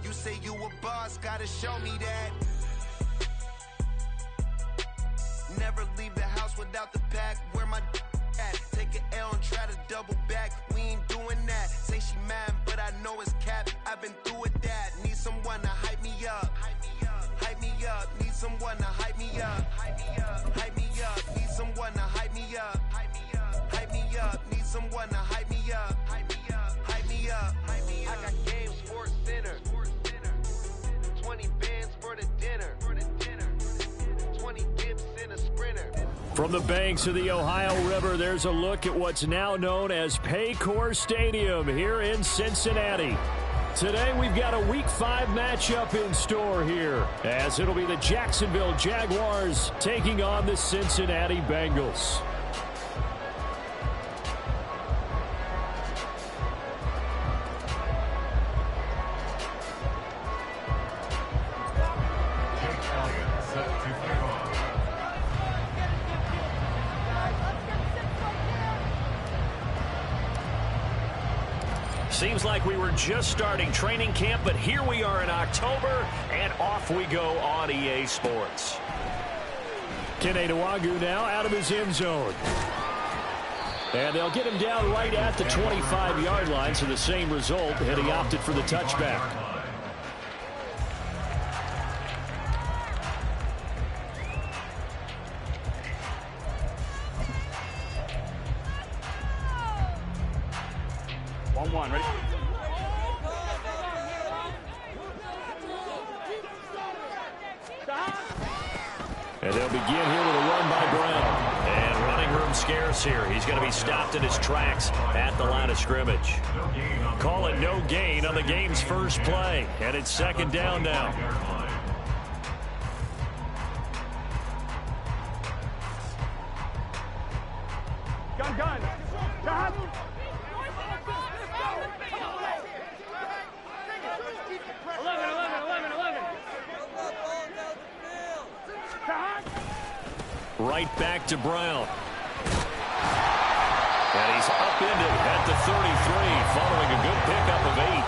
You say you a boss, gotta show me that. Never leave the house without the pack. Where my at? Take an L and try to double back. We ain't doing that. Say she mad, but I know it's cap. I've been through with that. Need someone to hype me up. Hype me up. Need someone to hype me up. Hype me up. Need someone to hype me up. Hype me up. Need someone to hype me up. Hype me up. I got Game Sports Center. 20 bands for the dinner. 20 dips in a sprinter. From the banks of the Ohio River, there's a look at what's now known as Paycor Stadium here in Cincinnati. Today we've got a Week 5 matchup in store here, as it'll be the Jacksonville Jaguars taking on the Cincinnati Bengals. Seems like we were just starting training camp, but here we are in October, and off we go on EA Sports. Kene Nwangwu now out of his end zone. And they'll get him down right at the 25-yard line, so the same result, and he opted for the touchback. One, ready? And they'll begin here with a run by Brown. And running room scarce here. He's going to be stopped in his tracks at the line of scrimmage. Call it no gain on the game's first play. And it's second down now. Gun. Gun. 11. Right back to Brown. And he's upended at the 33, following a good pickup of 8.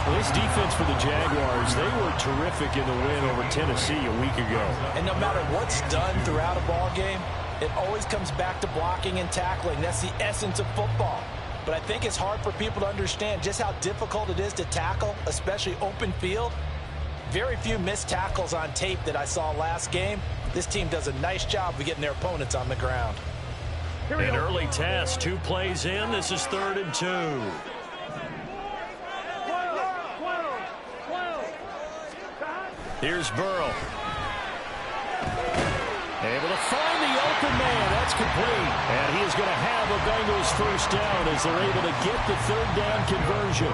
Well, this defense for the Jaguars, they were terrific in the win over Tennessee a week ago. And no matter what's done throughout a ball game, it always comes back to blocking and tackling. That's the essence of football. But I think it's hard for people to understand just how difficult it is to tackle, especially open field. Very few missed tackles on tape that I saw last game. This team does a nice job of getting their opponents on the ground. An early test, 2 plays in. This is 3rd and 2. Here's Burrow. Able to find the open man. That's complete. And he is going to have a Bengals first down as they're able to get the 3rd down conversion.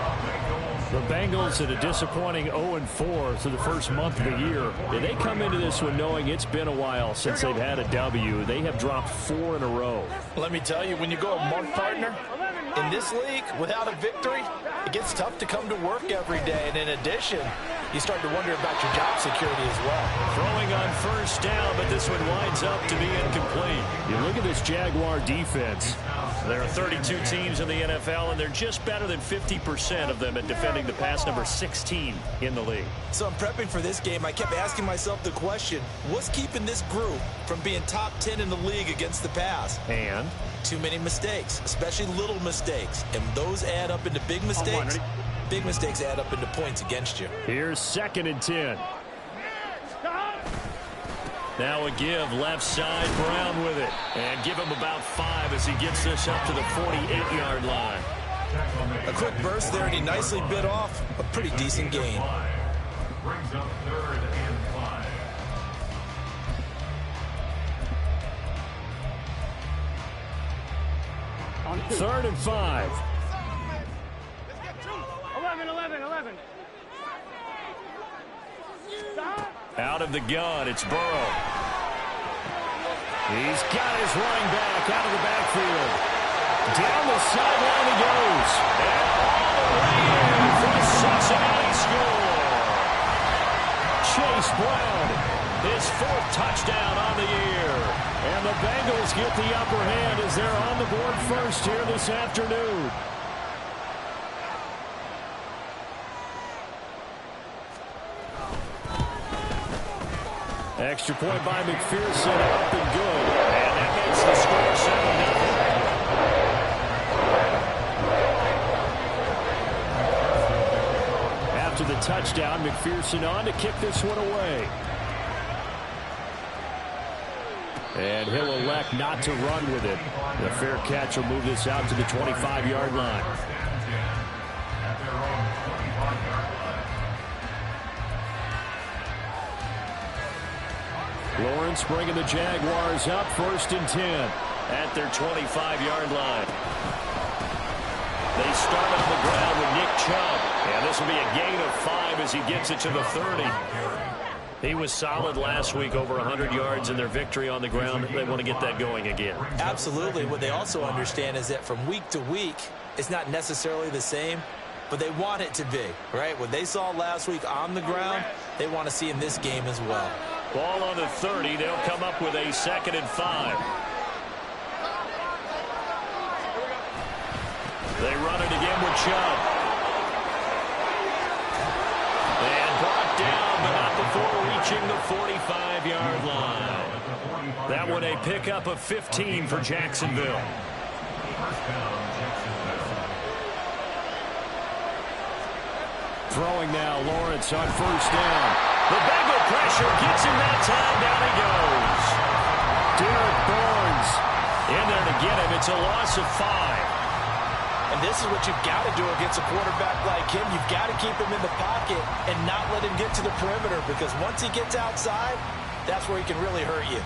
The Bengals at a disappointing 0-4 through the first month of the year. They come into this one knowing it's been a while since they've had a W. They have dropped 4 in a row. Let me tell you, when you go a month, partner, in this league, without a victory, it gets tough to come to work every day. And in addition, you start to wonder about your job security as well. Throwing on first down, but this one winds up to be incomplete. You look at this Jaguar defense. There are 32 teams in the NFL, and they're just better than 50% of them at defending the pass, number 16 in the league. So I'm prepping for this game. I kept asking myself the question, what's keeping this group from being top 10 in the league against the pass? And? Too many mistakes, especially little mistakes. And those add up into big mistakes. Big mistakes add up into points against you. Here's 2nd and 10. Now a give, left side, Brown with it. And give him about 5 as he gets this up to the 48-yard line. A quick burst there, and he nicely bit off a pretty decent gain. Brings up 3rd and 5. 3rd and 5. 11. Out of the gun, it's Burrow. He's got his running back out of the backfield. Down the sideline he goes. And all the way in for the Cincinnati score. Chase Brown, his 4th touchdown on the year. And the Bengals get the upper hand as they're on the board first here this afternoon. Extra point by McPherson, up and good. And that makes the score 7-0. After the touchdown, McPherson on to kick this one away. And he'll elect not to run with it. The fair catch will move this out to the 25-yard line. Lawrence bringing the Jaguars up, 1st and 10 at their 25-yard line. They start on the ground with Nick Chubb. And this will be a gain of 5 as he gets it to the 30. He was solid last week, over 100 yards in their victory on the ground. They want to get that going again. Absolutely. What they also understand is that from week to week, it's not necessarily the same, but they want it to be, right? What they saw last week on the ground, they want to see in this game as well. Ball on the 30. They'll come up with a 2nd and 5. They run it again with Chubb. And brought down, but not before reaching the 45-yard line. That one a pickup of 15 for Jacksonville. Throwing now, Lawrence on 1st down. The Bengal pressure gets him that time. Down he goes. Derek Barnes in there to get him. It's a loss of 5. And this is what you've got to do against a quarterback like him. You've got to keep him in the pocket and not let him get to the perimeter, because once he gets outside, that's where he can really hurt you.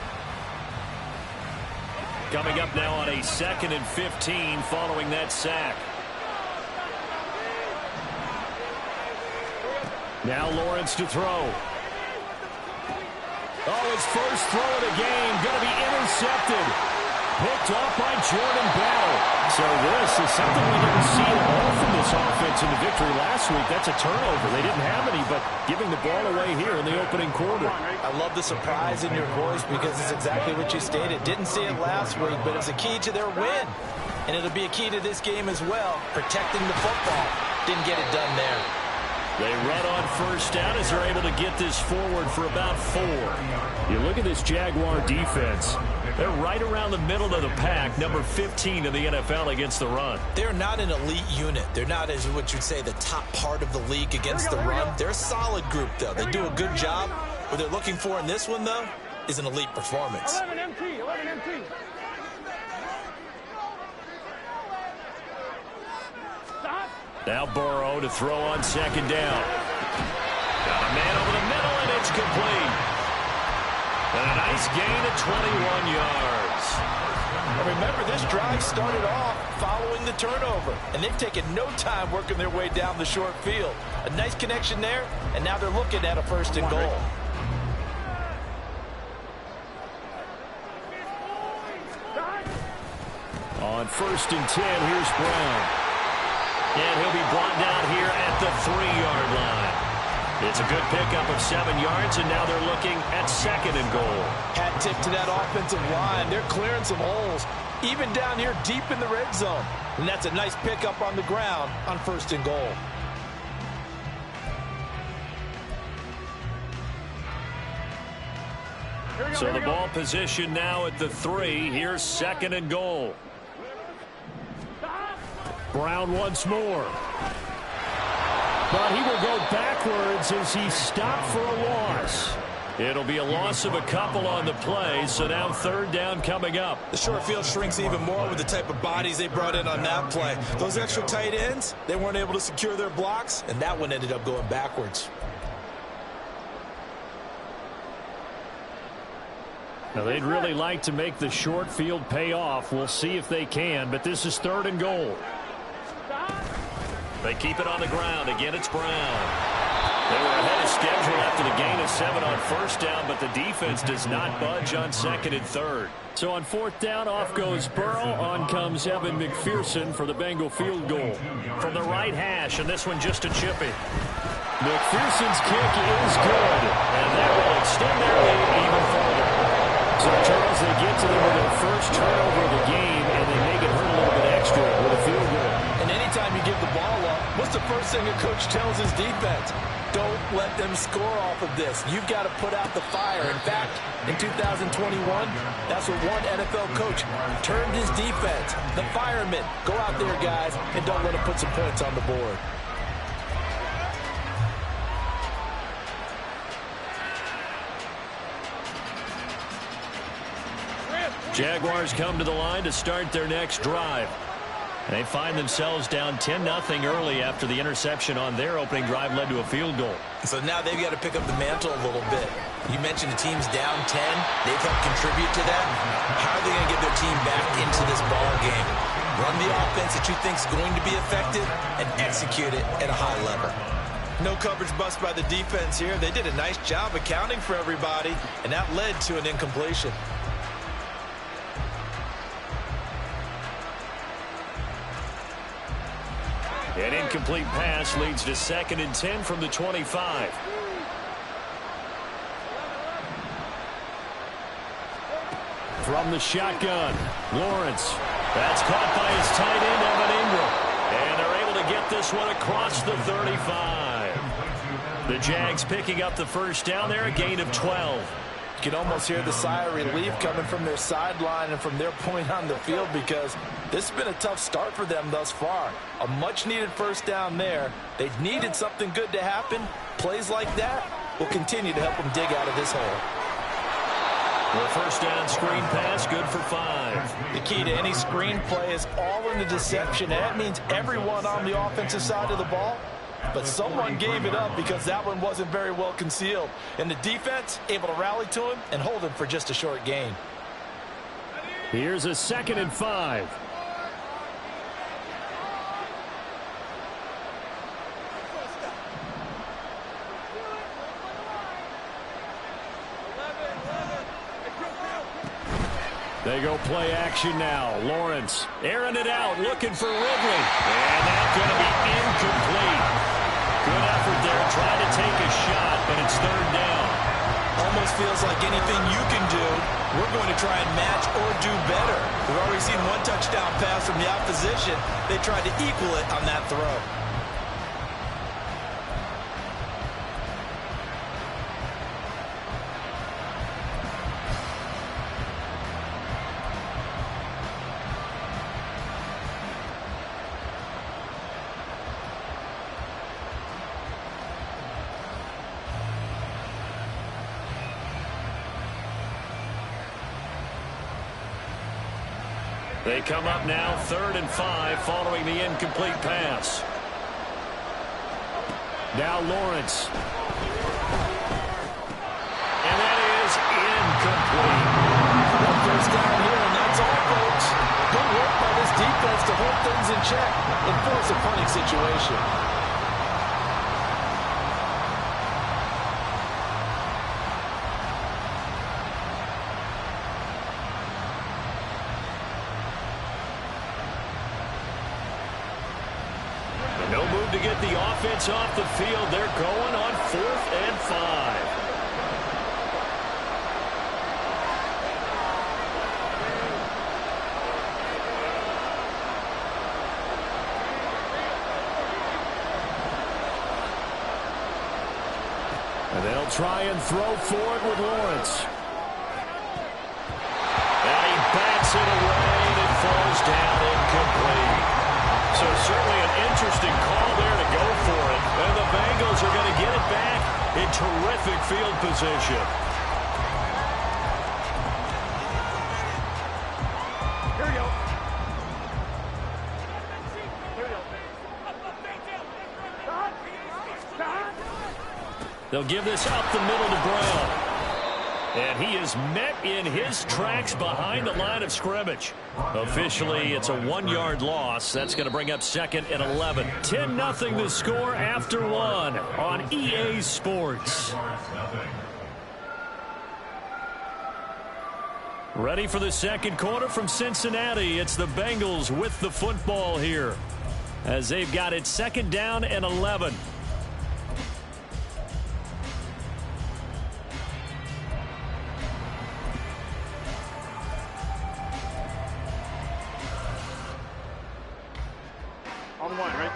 Coming up now on a 2nd and 15 following that sack. Now Lawrence to throw. Oh, his first throw of the game going to be intercepted. Picked off by Jordan Bell. So this is something we didn't see at all from this offense in the victory last week. That's a turnover. They didn't have any, but giving the ball away here in the opening quarter. I love the surprise in your voice, because it's exactly what you stated. Didn't see it last week, but it's a key to their win. And it'll be a key to this game as well, protecting the football. Didn't get it done there. They run on 1st down as they're able to get this forward for about 4. You look at this Jaguar defense. They're right around the middle of the pack, number 15 in the NFL against the run. They're not an elite unit. They're not, as what you'd say, the top part of the league against the run. They're a solid group, though. They do a good job. What they're looking for in this one, though, is an elite performance. 11 MT, 11 MT. Stop. Now Burrow to throw on 2nd down. Got a man over the middle, and it's complete. And a nice gain of 21 yards. And remember, this drive started off following the turnover, and they've taken no time working their way down the short field. A nice connection there, and now they're looking at a 1st and goal. On 1st and 10, here's Brown. And he'll be brought down here at the 3-yard line. It's a good pickup of 7 yards, and now they're looking at 2nd and goal. Hat tip to that offensive line. They're clearing some holes, even down here deep in the red zone. And that's a nice pickup on the ground on 1st and goal. So the ball position now at the 3. Here's 2nd and goal. Brown once more. But he will go backwards as he stopped for a loss. It'll be a loss of a couple on the play, so now 3rd down coming up. The short field shrinks even more with the type of bodies they brought in on that play. Those extra tight ends, they weren't able to secure their blocks, and that one ended up going backwards. Now, they'd really like to make the short field pay off. We'll see if they can, but this is 3rd and goal. They keep it on the ground. Again, it's Brown. They were ahead of schedule after the gain of 7 on 1st down, but the defense does not budge on 2nd and 3rd. So on 4th down, off goes Burrow. On comes Evan McPherson for the Bengal field goal. From the right hash, and this one just a chippy. McPherson's kick is good, and that will extend their lead even further. So, Charles, they get to them with their first turnover of the game, and they make it hurt a little bit extra with a field goal. And anytime you give the ball up, what's the first thing a coach tells his defense? Don't let them score off of this. You've got to put out the fire. In fact, in 2021, that's what one NFL coach termed his defense. The firemen. Go out there, guys, and don't let them put some points on the board. Jaguars come to the line to start their next drive. They find themselves down 10-0 early after the interception on their opening drive led to a field goal. So now they've got to pick up the mantle a little bit. You mentioned the team's down 10. They've helped contribute to that. How are they going to get their team back into this ball game? Run the offense that you think is going to be effective and execute it at a high level. No coverage bust by the defense here. They did a nice job accounting for everybody, and that led to an incompletion. An incomplete pass leads to 2nd and 10 from the 25. From the shotgun, Lawrence. That's caught by his tight end, Evan Ingram. And they're able to get this one across the 35. The Jags picking up the first down there, a gain of 12. You can almost hear the sigh of relief coming from their sideline and from their point on the field, because this has been a tough start for them thus far. A much-needed first down there. They needed something good to happen. Plays like that will continue to help them dig out of this hole. The first down screen pass, good for 5. The key to any screen play is all in the deception. That means everyone on the offensive side of the ball. But someone gave it up because that one wasn't very well concealed. And the defense able to rally to him and hold him for just a short gain. Here's a 2nd and 5. They go play action now. Lawrence airing it out, looking for Ridley. And that's going to be incomplete. Good effort there, trying to take a shot, but it's 3rd down. Almost feels like anything you can do, we're going to try and match or do better. We've already seen one touchdown pass from the opposition. They tried to equal it on that throw. They come up now 3rd and 5 following the incomplete pass. Now Lawrence. And that is incomplete. One first down here, and that's all, folks. Good work by this defense to hold things in check and force a punting situation. No move to get the offense off the field. They're going on 4th and 5. And they'll try and throw for it with Lawrence. And he bats it away, and it falls down incomplete. So certainly an interesting call there to go for it. And the Bengals are going to get it back in terrific field position. Here we go. They'll give this up the middle to Brown. And he is met in his tracks behind the line of scrimmage. Officially, it's a 1-yard loss. That's going to bring up 2nd and 11. 10-0 the score after 1 on EA Sports. Ready for the second quarter from Cincinnati. It's the Bengals with the football here, as they've got it 2nd down and 11. On 1, right?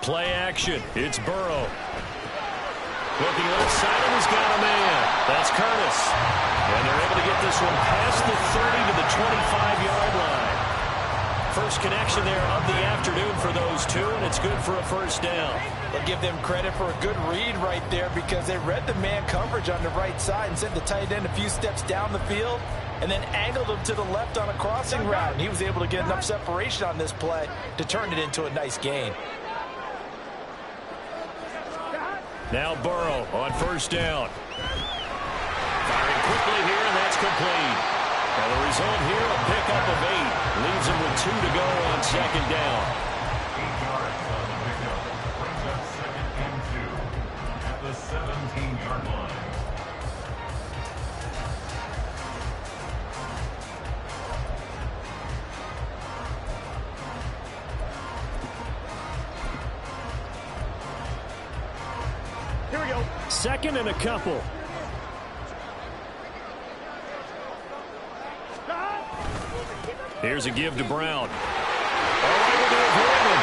Play action. It's Burrow. Looking left side, and he's got a man. That's Curtis. And they're able to get this one past the 30 to the 25-yard line. First connection there of the afternoon for those two, and it's good for a first down. We'll give them credit for a good read right there because they read the man coverage on the right side and sent the tight end a few steps down the field and then angled him to the left on a crossing route. And he was able to get enough separation on this play to turn it into a nice gain. Now Burrow on first down. Firing quickly here, and that's complete. And the result here, a pickup of 8. Leaves him with 2 to go on second down. 8 yards on the pickup. Brings up 2nd and 2 at the 17-yard line. Here we go. Second and a couple. Here's a give to Brown. Able to avoid him.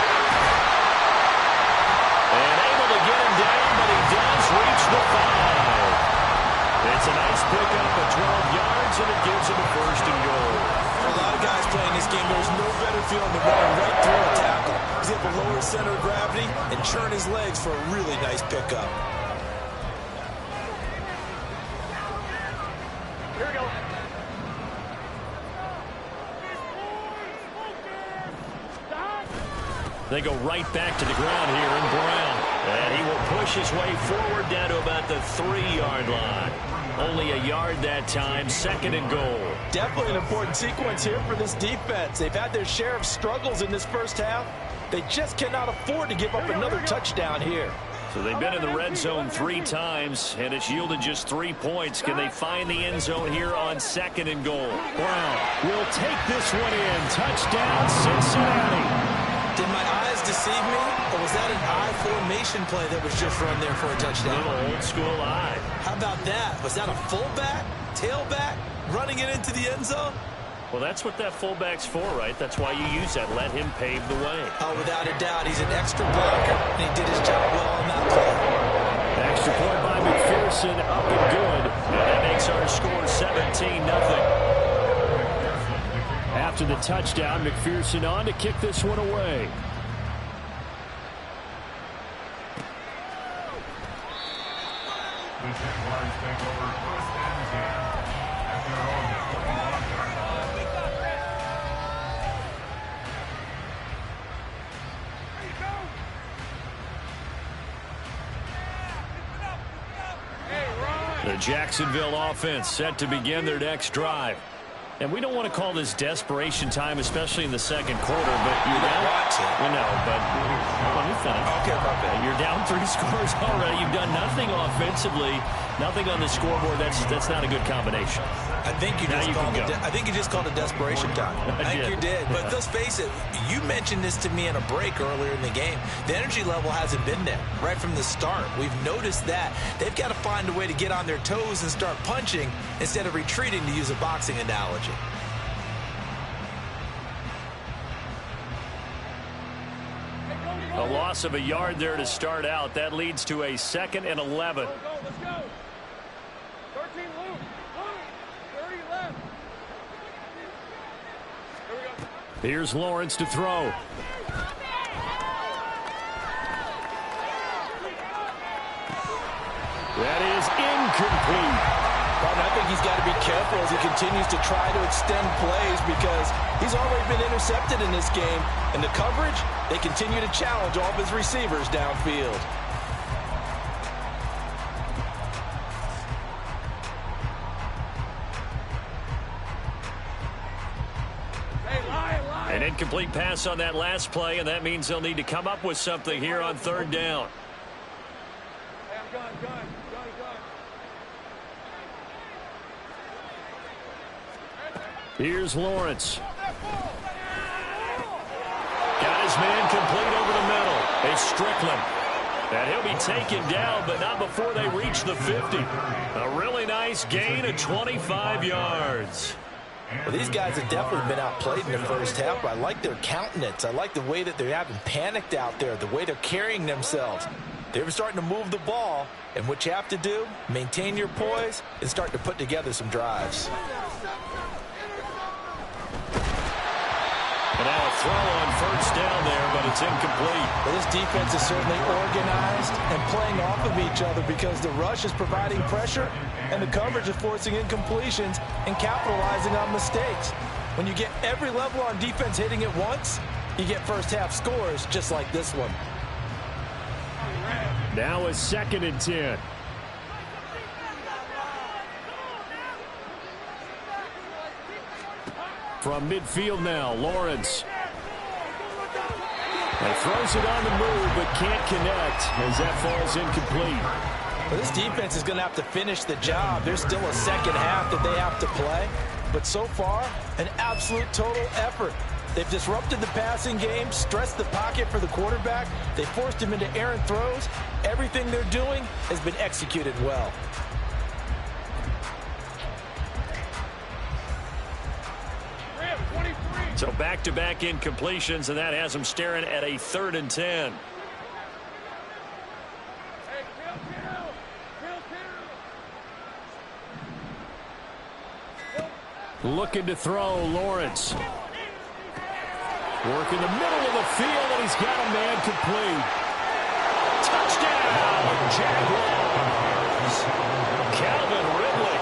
And able to get him down, but he does reach the 5. It's a nice pickup of 12 yards, and it gives him a first and goal. For a lot of guys playing this game, there's no better feeling than running right through a tackle. He's able to lower his center of gravity and churn his legs for a really nice pickup. Here we go. They go right back to the ground here in Brown. And he will push his way forward down to about the 3-yard line. Only a yard that time, second and goal. Definitely an important sequence here for this defense. They've had their share of struggles in this first half. They just cannot afford to give up another touchdown here. So they've been in the red zone 3 times, and it's yielded just 3 points. Can they find the end zone here on second and goal? Brown will take this one in. Touchdown, Cincinnati. Did my eyes deceive me, or was that an I formation play that was just run there for a touchdown? Little old school eye. How about that? Was that a fullback, tailback, running it into the end zone? Well, that's what that fullback's for, right? That's why you use that. Let him pave the way. Oh, without a doubt, he's an extra blocker, and he did his job well on that play. Extra point by McPherson, up and good. And that makes our score 17-0. After the touchdown, McPherson on to kick this one away. The Jaguars take over 1st and 10 at their own 21-yard line. The Jacksonville offense set to begin their next drive. And we don't want to call this desperation time, especially in the second quarter, but you're down. We know, but let me finish. Okay, perfect. You're down 3 scores already. You've done nothing offensively, nothing on the scoreboard. That's not a good combination. I think you just called it desperation time. I think you did. But let's face it, you mentioned this to me in a break earlier in the game. The energy level hasn't been there right from the start. We've noticed that. They've got to find a way to get on their toes and start punching instead of retreating, to use a boxing analogy. A loss of a yard there to start out. That leads to a 2nd and 11. Let's go. 13 loose. 30 left. Here we go. Here's Lawrence to throw. That is incomplete. I think he's got to be careful as he continues to try to extend plays because he's already been intercepted in this game. And the coverage, they continue to challenge all of his receivers downfield. An incomplete pass on that last play, and that means they'll need to come up with something here on 3rd down. Hey, I'm gun. Here's Lawrence. Got his man complete over the middle. It's Strickland. And he'll be taken down, but not before they reach the 50. A really nice gain of 25 yards. Well, these guys have definitely been outplayed in the first half, but I like their countenance. I like the way that they haven't panicked out there, the way they're carrying themselves. They're starting to move the ball, and what you have to do, maintain your poise and start to put together some drives. And now a throw on first down there, but it's incomplete. Well, this defense is certainly organized and playing off of each other because the rush is providing pressure and the coverage is forcing incompletions and capitalizing on mistakes. When you get every level on defense hitting it once, you get first half scores just like this one. Now a 2nd and 10. From midfield now, Lawrence. And throws it on the move, but can't connect as that falls incomplete. Well, this defense is going to have to finish the job. There's still a second half that they have to play. But so far, an absolute total effort. They've disrupted the passing game, stressed the pocket for the quarterback. They forced him into errant throws. Everything they're doing has been executed well. So back-to-back incompletions, and that has them staring at a 3rd and 10. Looking to throw, Lawrence. Work in the middle of the field, and he's got a man complete. Touchdown, Jaguars. Calvin Ridley,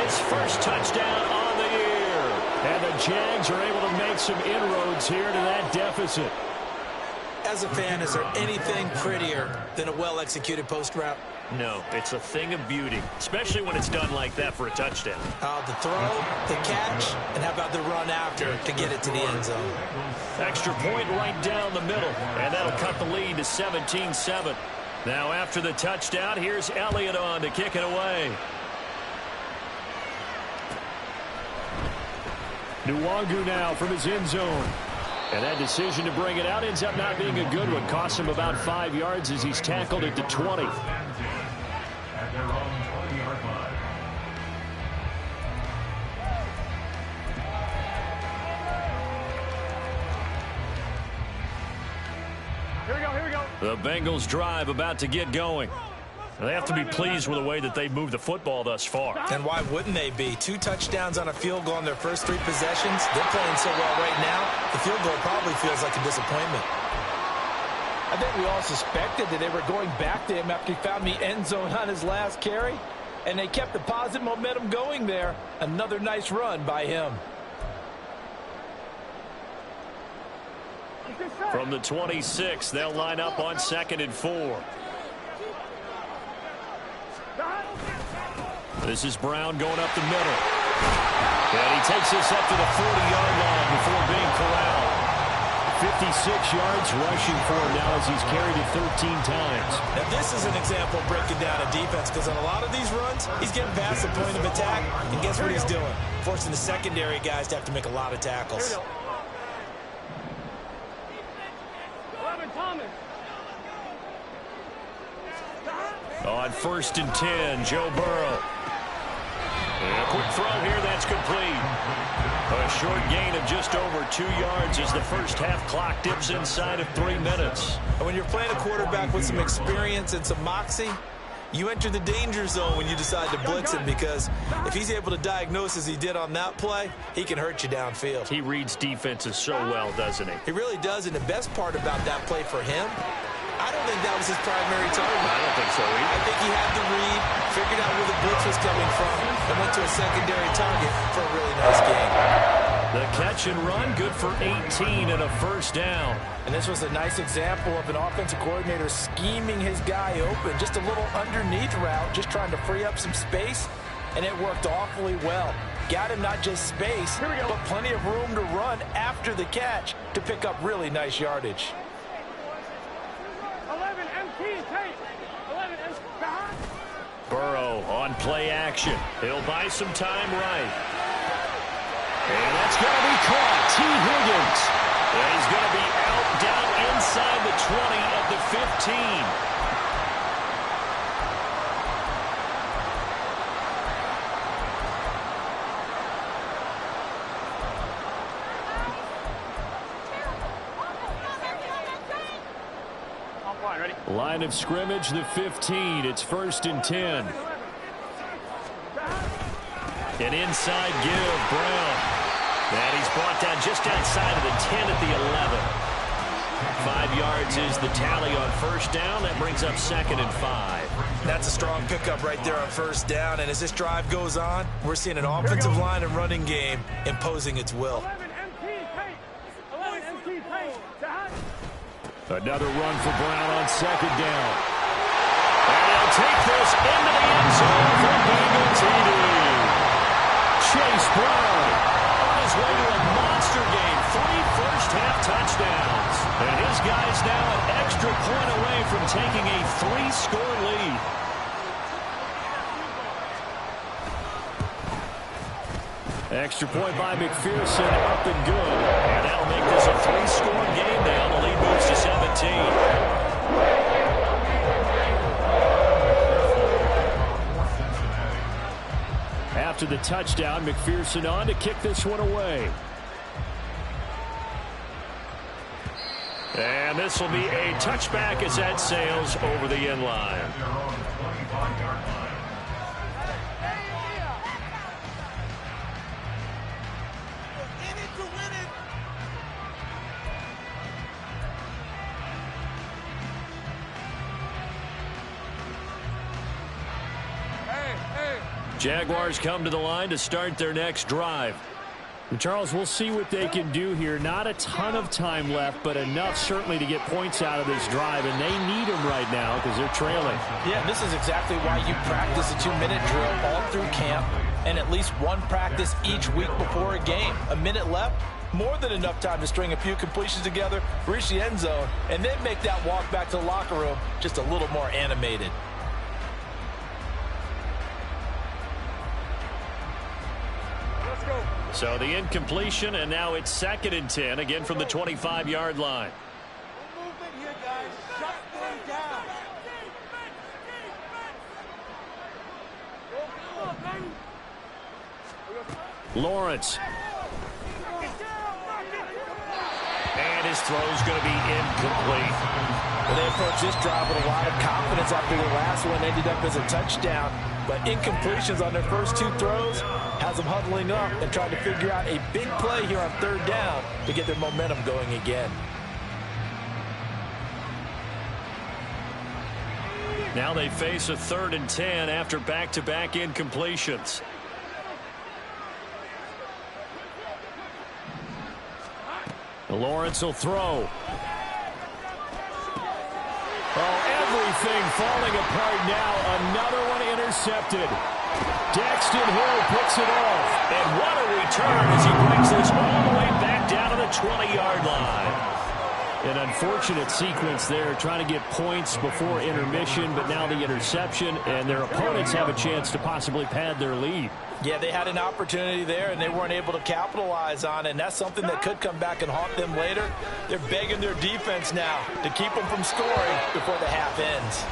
his first touchdown on the year. And the Jags are able to make some inroads here to that deficit. As a fan, is there anything prettier than a well-executed post route? No, it's a thing of beauty, especially when it's done like that for a touchdown. The throw, the catch, and how about the run after to get it to the end zone? Extra point right down the middle, and that'll cut the lead to 17-7. Now after the touchdown, here's Elliott on to kick it away. Nwangu now from his end zone. And that decision to bring it out ends up not being a good one. Costs him about 5 yards as he's tackled at the 20. At their own 20-yard line. Here we go. The Bengals drive about to get going. They have to be pleased with the way that they've moved the football thus far. And why wouldn't they be? 2 touchdowns on a field goal in their first 3 possessions. They're playing so well right now, the field goal probably feels like a disappointment. I think we all suspected that they were going back to him after he found the end zone on his last carry. And they kept the positive momentum going there. Another nice run by him. From the 26, they'll line up on 2nd and 4. This is Brown going up the middle. And he takes this up to the 40-yard line before being corralled. 56 yards rushing for him now as he's carried it 13 times. Now this is an example of breaking down a defense because on a lot of these runs, he's getting past the point of attack, and guess what he's doing? Forcing the secondary guys to have to make a lot of tackles. On 1st and 10, Joe Burrow. And a quick throw here, that's complete. A short gain of just over 2 yards as the first half clock dips inside of 3 minutes. And when you're playing a quarterback with some experience and some moxie, you enter the danger zone when you decide to blitz him because if he's able to diagnose as he did on that play, he can hurt you downfield. He reads defenses so well, doesn't he? He really does, and the best part about that play for him, I don't think that was his primary target. I don't think so either. I think he had the read, figured out where the blitz was coming from, and went to a secondary target for a really nice game. The catch and run, good for 18 and a first down. And this was a nice example of an offensive coordinator scheming his guy open. Just a little underneath route, just trying to free up some space, and it worked awfully well. Got him not just space, but plenty of room to run after the catch to pick up really nice yardage. 11 MT tape. 11 MT behind. Burrow on play action. He'll buy some time right. And that's going to be caught. T. Higgins. And he's going to be out down inside the 20 at the 15. Line of scrimmage, the 15. It's 1st and 10. An inside give, Brown. And he's brought down just outside of the 10 at the 11. 5 yards is the tally on 1st down. That brings up 2nd and 5. That's a strong pickup right there on 1st down. And as this drive goes on, we're seeing an offensive line and running game imposing its will. 11 empty pace. Another run for Brown on 2nd down. And he'll take this into the end zone for Bengal TD. Chase Brown on his way to a monster game. 3 first-half touchdowns. And his guy's now an extra point away from taking a 3-score lead. Extra point by McPherson, up and good. And that'll make this a 3-score game now. The lead moves to 17. After the touchdown, McPherson on to kick this one away. And this will be a touchback as that sails over the end line. Jaguars come to the line to start their next drive. And Charles, we'll see what they can do here. Not a ton of time left, but enough certainly to get points out of this drive, and they need them right now because they're trailing. Yeah, this is exactly why you practice a 2-minute drill all through camp and at least one practice each week before a game. A minute left, more than enough time to string a few completions together, reach the end zone, and then make that walk back to the locker room just a little more animated. So the incompletion, and now it's 2nd and 10, again from the 25-yard line. Movement here, guys. Shut them down. Lawrence. And his throw's going to be incomplete. Well, they approached this drive with a lot of confidence after the last one ended up as a touchdown. But incompletions on their first 2 throws has them huddling up and trying to figure out a big play here on 3rd down to get their momentum going again. Now they face a 3rd and 10 after back-to-back incompletions. Lawrence will throw. Oh, everything falling apart now. Another one intercepted. Daxton Hill picks it off. And what a return as he brings this all the way back down to the 20-yard line. An unfortunate sequence there, trying to get points before intermission, but now the interception, and their opponents have a chance to possibly pad their lead. Yeah, they had an opportunity there, and they weren't able to capitalize on it, and that's something that could come back and haunt them later. They're begging their defense now to keep them from scoring before the half ends.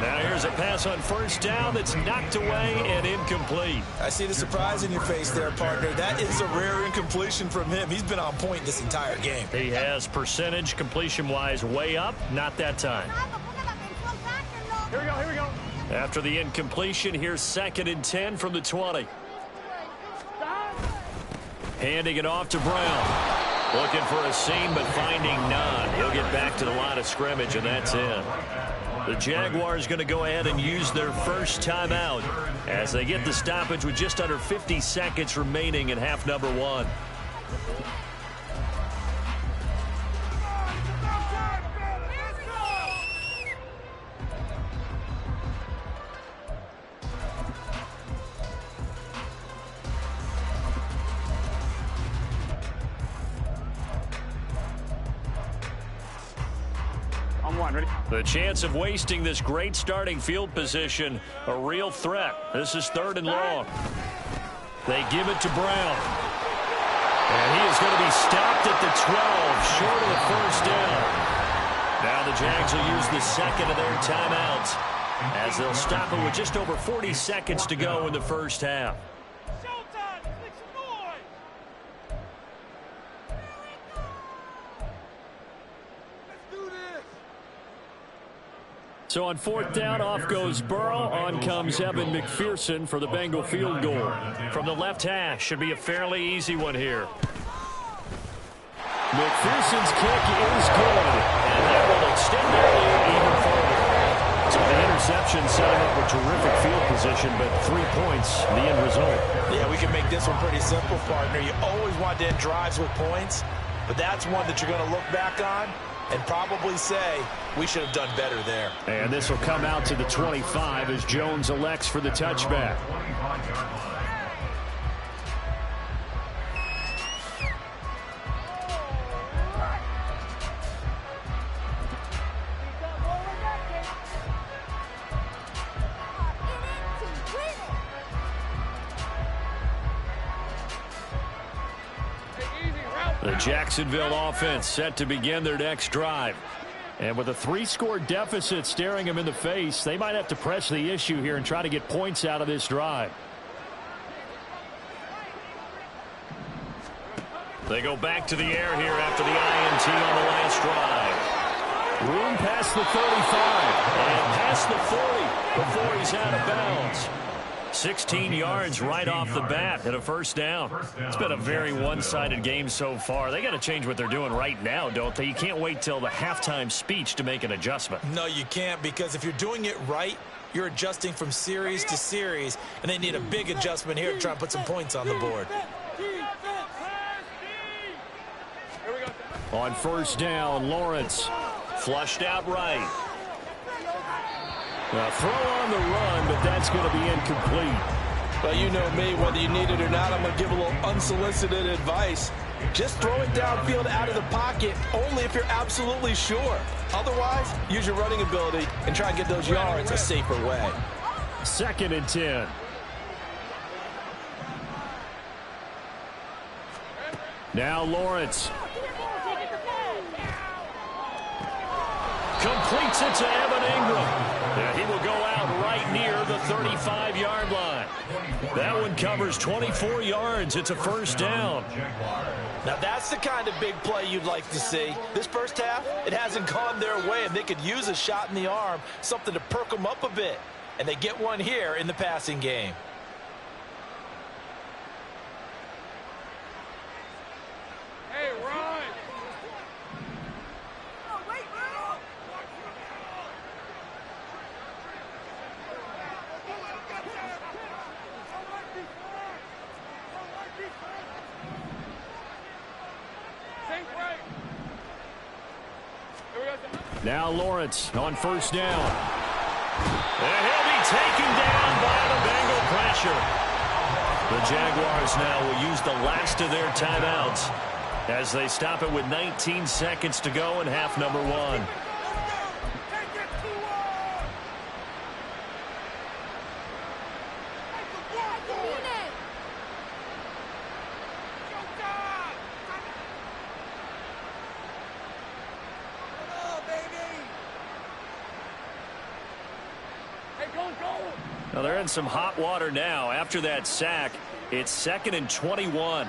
Now here's a pass on 1st down that's knocked away and incomplete. I see the surprise in your face there, partner. That is a rare incompletion from him. He's been on point this entire game. He has percentage completion-wise way up, not that time. Here we go, here we go. After the incompletion, here's 2nd and 10 from the 20. Handing it off to Brown. Looking for a seam, but finding none. He'll get back to the line of scrimmage, and that's it. The Jaguars going to go ahead and use their first timeout as they get the stoppage with just under 50 seconds remaining in half number 1. Ready? The chance of wasting this great starting field position, a real threat. This is 3rd and long. They give it to Brown. And he is going to be stopped at the 12, short of the 1st down. Now the Jags will use the 2nd of their timeouts as they'll stop it with just over 40 seconds to go in the 1st half. So on fourth down, off goes Burrow. On comes Evan McPherson for the Bengal field goal. From the left hash, should be a fairly easy one here. McPherson's kick is good, and that will extend their lead even further. So the interception setting up a terrific field position, but 3 points, the end result. Yeah, we can make this one pretty simple, partner. You always want to end drives with points, but that's one that you're going to look back on and probably say, we should have done better there. And this will come out to the 25 as Jones elects for the touchback. The Jacksonville offense set to begin their next drive. And with a 3-score deficit staring them in the face, they might have to press the issue here and try to get points out of this drive. They go back to the air here after the INT on the last drive. Room past the 35 and past the 40 before he's out of bounds. 16 yards right off the bat and a first down. It's been a very one-sided game so far. They got to change what they're doing right now, don't they? You can't wait till the halftime speech to make an adjustment. No, you can't, because if you're doing it right, you're adjusting from series to series, and they need a big adjustment here to try and put some points on the board. On first down, Lawrence flushed out right. Now throw on the run, but that's going to be incomplete. Well, you know me, whether you need it or not, I'm going to give a little unsolicited advice. Just throw it downfield out of the pocket only if you're absolutely sure. Otherwise, use your running ability and try and get those yards a safer way. 2nd and 10. Now Lawrence. Completes it to Evan Ingram. Yeah, he will go out right near the 35-yard line. That one covers 24 yards. It's a first down. Now that's the kind of big play you'd like to see. This first half, it hasn't gone their way, and they could use a shot in the arm, something to perk them up a bit. And they get one here in the passing game. Hey, run! Now Lawrence on first down. And he'll be taken down by the Bengal pressure. The Jaguars now will use the last of their timeouts as they stop it with 19 seconds to go in half number 1. Now they're in some hot water now. After that sack, it's 2nd and 21.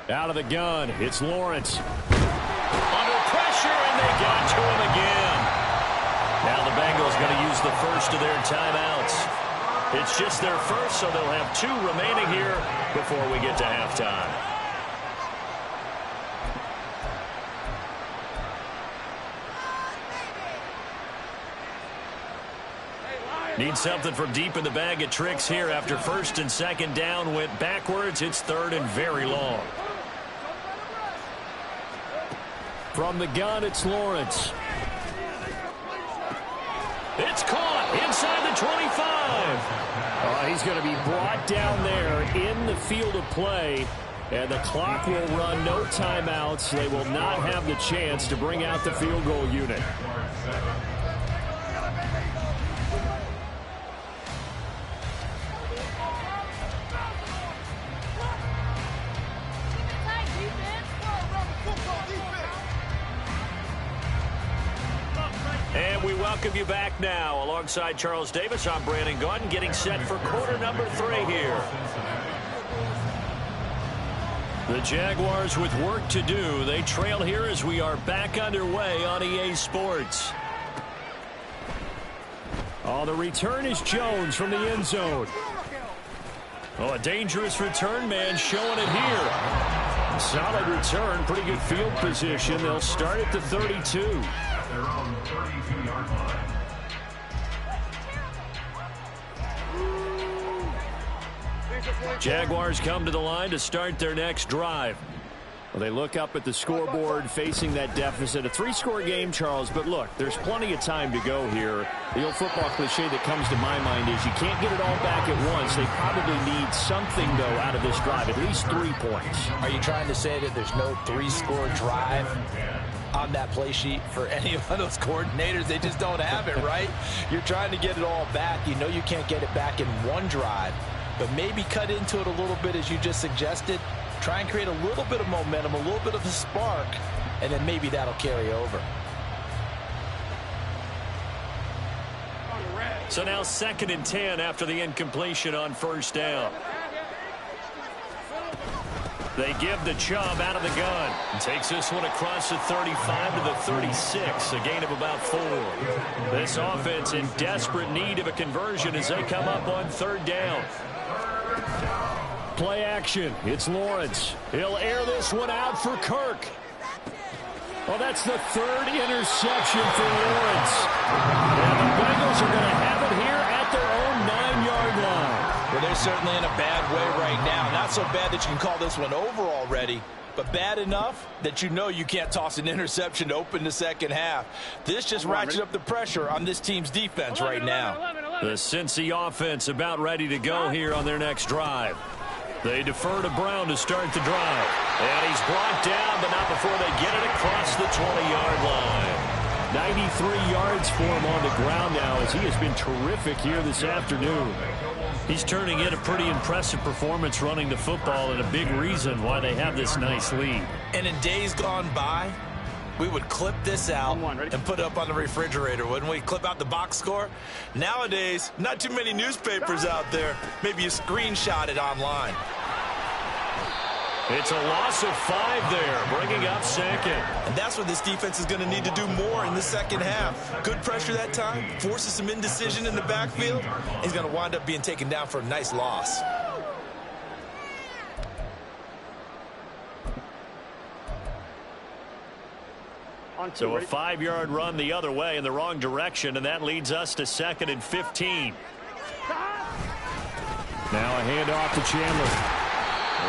Out of the gun, it's Lawrence. Under pressure, and they got to him again. Now the Bengals going to use the first of their timeouts. It's just their first, so they'll have 2 remaining here before we get to halftime. Need something from deep in the bag of tricks here after 1st and 2nd down went backwards. It's 3rd and very long. From the gun, it's Lawrence. It's caught inside the 25. He's going to be brought down there in the field of play. And the clock will run, no timeouts. They will not have the chance to bring out the field goal unit. And we welcome you back now. Alongside Charles Davis, I'm Brandon Gaudin, getting set for quarter number 3 here. The Jaguars with work to do. They trail here as we are back underway on EA Sports. Oh, the return is Jones from the end zone. Oh, a dangerous return man showing it here. Solid return, pretty good field position. They'll start at the 32. At their own 32-yard line. Jaguars come to the line to start their next drive. Well, they look up at the scoreboard facing that deficit. A 3-score game, Charles, but look, there's plenty of time to go here. The old football cliche that comes to my mind is you can't get it all back at once. They probably need something, though, out of this drive, at least 3 points. Are you trying to say that there's no 3-score drive on that play sheet for any of those coordinators? They just don't have it, right? You're trying to get it all back. You know you can't get it back in one drive, but maybe cut into it a little bit as you just suggested. Try and create a little bit of momentum, a little bit of a spark, and then maybe that'll carry over. So now 2nd and 10 after the incompletion on first down. They give the Chubb out of the gun. Takes this one across the 35 to the 36, a gain of about 4. This offense in desperate need of a conversion as they come up on 3rd down. Play action. It's Lawrence. He'll air this one out for Kirk. Well, that's the 3rd interception for Lawrence. And the Bengals are going to have it here at their own 9-yard line. Well, they're certainly in a bad way right now. Not so bad that you can call this one over already, but bad enough that you know you can't toss an interception to open the second half. This just ratchets up the pressure on this team's defense right now. The Cincy offense about ready to go here on their next drive. They defer to Brown to start the drive. And he's brought down, but not before they get it across the 20-yard line. 93 yards for him on the ground now as he has been terrific here this afternoon. He's turning in a pretty impressive performance running the football and a big reason why they have this nice lead. And in days gone by, we would clip this out and put it up on the refrigerator, wouldn't we? Clip out the box score. Nowadays, not too many newspapers out there. Maybe you screenshot it online. It's a loss of 5 there, bringing up 2nd. And that's what this defense is going to need to do more in the second half. Good pressure that time, forces some indecision in the backfield. He's going to wind up being taken down for a nice loss. So a 5-yard run the other way in the wrong direction, and that leads us to 2nd and 15. Now a handoff to Chandler.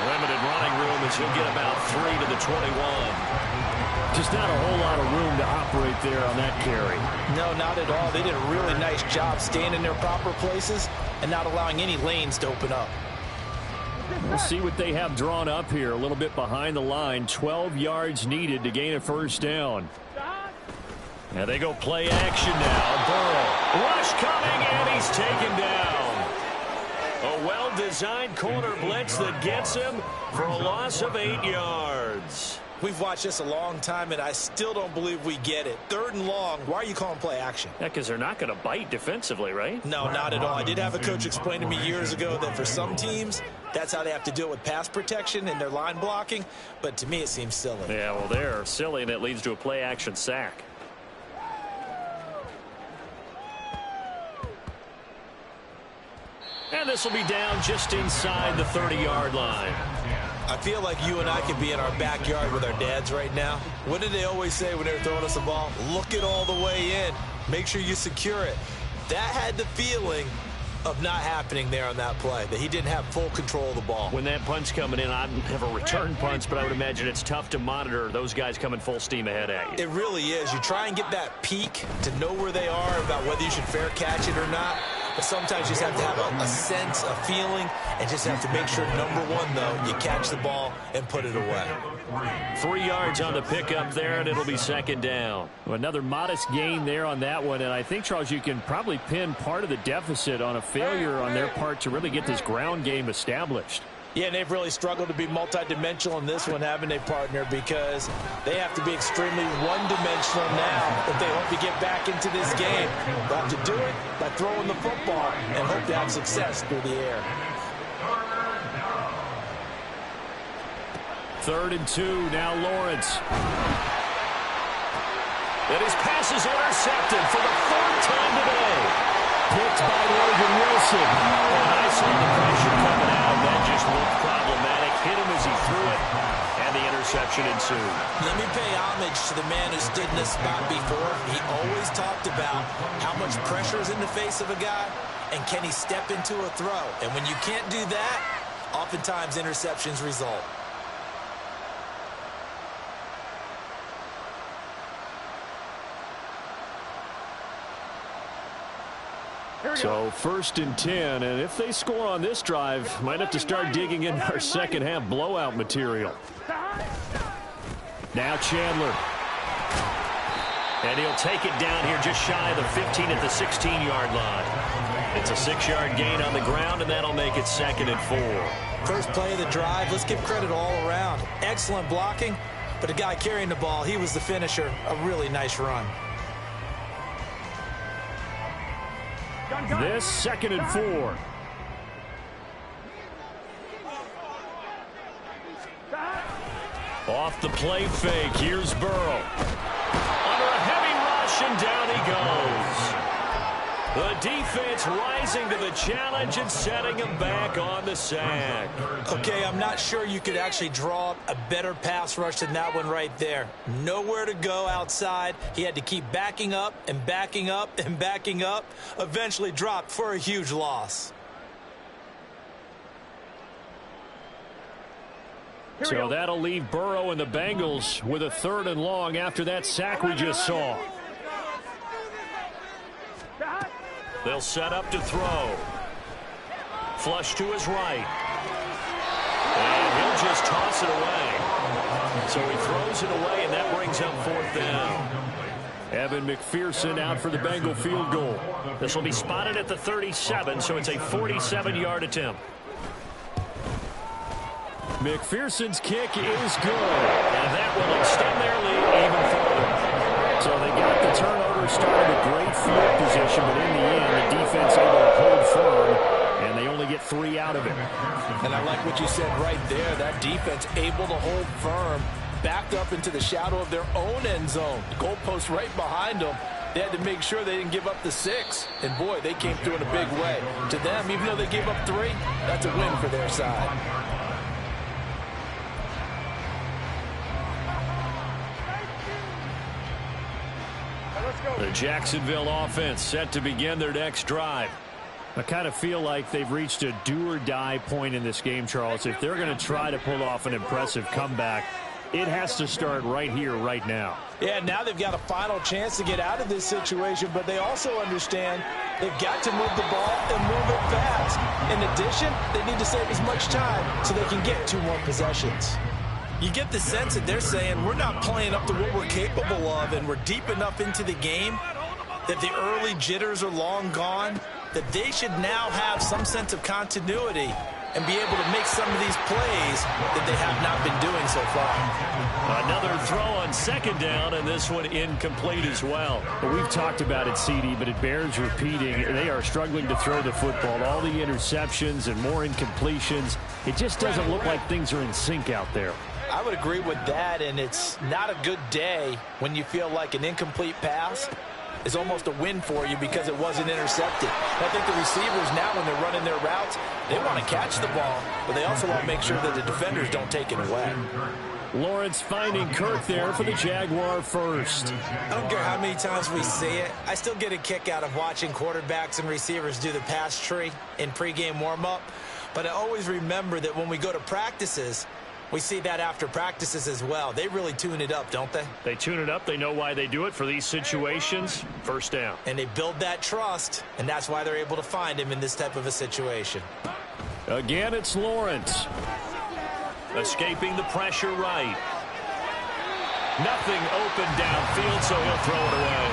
Limited running room as he'll get about 3 to the 21. Just not a whole lot of room to operate there on that carry. No, not at all. They did a really nice job staying in their proper places and not allowing any lanes to open up. We'll see what they have drawn up here. A little bit behind the line. 12 yards needed to gain a first down. Now they go play action now. Burrow. Rush coming, and he's taken down. A well-designed corner blitz that gets him for a loss of 8 yards. We've watched this a long time, and I still don't believe we get it. 3rd and long. Why are you calling play action? Yeah, because they're not going to bite defensively, right? No, not at all. I did have a coach explain to me years ago that for some teams, that's how they have to deal with pass protection and their line blocking. But to me, it seems silly. Yeah, well, they're silly, and it leads to a play action sack. And this will be down just inside the 30-yard line. I feel like you and I could be in our backyard with our dads right now. What did they always say when they were throwing us a ball? Look it all the way in. Make sure you secure it. That had the feeling of not happening there on that play, that he didn't have full control of the ball. When that punch coming in, I have a return punch, but I would imagine it's tough to monitor those guys coming full steam ahead at you. It really is. You try and get that peek to know where they are, about whether you should fair catch it or not. But sometimes you just have to have a sense, a feeling, and just have to make sure, number one, though, you catch the ball and put it away. 3 yards on the pickup there, and it'll be 2nd down. Another modest gain there on that one, and I think, Charles, you can probably pin part of the deficit on a failure on their part to really get this ground game established. Yeah, and they've really struggled to be multidimensional in this one, haven't they, partner? Because they have to be extremely one-dimensional now if they hope to get back into this game. They'll have to do it by throwing the football and hope to have success through the air. 3rd and 2. Now Lawrence. And his pass is intercepted for the 4th time today. Picked by Logan Wilson. And I saw the pressure coming out. That just looked problematic. Hit him as he threw it. And the interception ensued. Let me pay homage to the man who stood in this spot before. He always talked about how much pressure is in the face of a guy, and can he step into a throw. And when you can't do that, oftentimes interceptions result. So 1st and 10, and if they score on this drive, might have to start digging in our second half blowout material. Now Chandler. And he'll take it down here just shy of the 15 at the 16-yard line. It's a 6-yard gain on the ground, and that'll make it 2nd and 4. First play of the drive, let's give credit all around. Excellent blocking, but the guy carrying the ball, he was the finisher. A really nice run. This 2nd and 4. Off the play fake, here's Burrow. Under a heavy rush, and down he goes. The defense rising to the challenge and setting him back on the sack. Okay, I'm not sure you could actually draw up a better pass rush than that one right there. Nowhere to go outside. He had to keep backing up and backing up and backing up. Eventually dropped for a huge loss. So that'll leave Burrow and the Bengals with a 3rd and long after that sack we just saw. They'll set up to throw. Flush to his right. And he'll just toss it away. So he throws it away, and that brings up 4th down. Evan McPherson out for the Bengal field goal. This will be spotted at the 37, so it's a 47-yard attempt. McPherson's kick is good, and that will extend their lead even further. So they got the turnover, started a great field position, but in the end, the defense able to hold firm, and they only get 3 out of it. And I like what you said right there. That defense able to hold firm, backed up into the shadow of their own end zone. The goalpost right behind them. They had to make sure they didn't give up the 6. And, boy, they came through in a big way. To them, even though they gave up 3, that's a win for their side. The Jacksonville offense set to begin their next drive. I kind of feel like they've reached a do-or-die point in this game, Charles. If they're going to try to pull off an impressive comeback, it has to start right here, right now. Yeah, now they've got a final chance to get out of this situation, but they also understand they've got to move the ball and move it fast. In addition, they need to save as much time so they can get 2 more possessions. You get the sense that they're saying we're not playing up to what we're capable of, and we're deep enough into the game that the early jitters are long gone, that they should now have some sense of continuity and be able to make some of these plays that they have not been doing so far. Another throw on 2nd down, and this one incomplete as well. But we've talked about it, CD, but it bears repeating. They are struggling to throw the football. All the interceptions and more incompletions. It just doesn't look like things are in sync out there. I would agree with that, and it's not a good day when you feel like an incomplete pass is almost a win for you because it wasn't intercepted. I think the receivers now, when they're running their routes, they want to catch the ball, but they also want to make sure that the defenders don't take it away. Lawrence finding Kirk there for the Jaguar first. I don't care how many times we see it. I still get a kick out of watching quarterbacks and receivers do the pass tree in pregame warm-up, but I always remember that when we go to practices, we see that after practices as well. They really tune it up, don't they? They tune it up. They know why they do it for these situations. 1st down. And they build that trust, and that's why they're able to find him in this type of a situation. Again, it's Lawrence. Escaping the pressure right. Nothing open downfield, so he'll throw it away.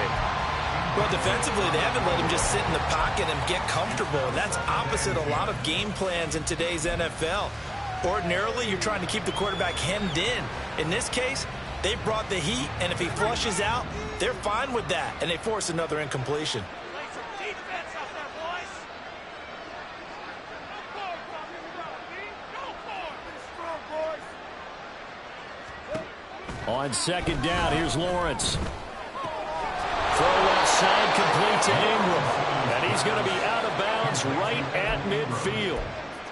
Well, defensively, they haven't let him just sit in the pocket and get comfortable, and that's opposite a lot of game plans in today's NFL. Ordinarily, you're trying to keep the quarterback hemmed in. In this case, they brought the heat, and if he flushes out, they're fine with that, and they force another incompletion. On second down, here's Lawrence. Throw left side, complete to Ingram. And he's going to be out of bounds right at midfield.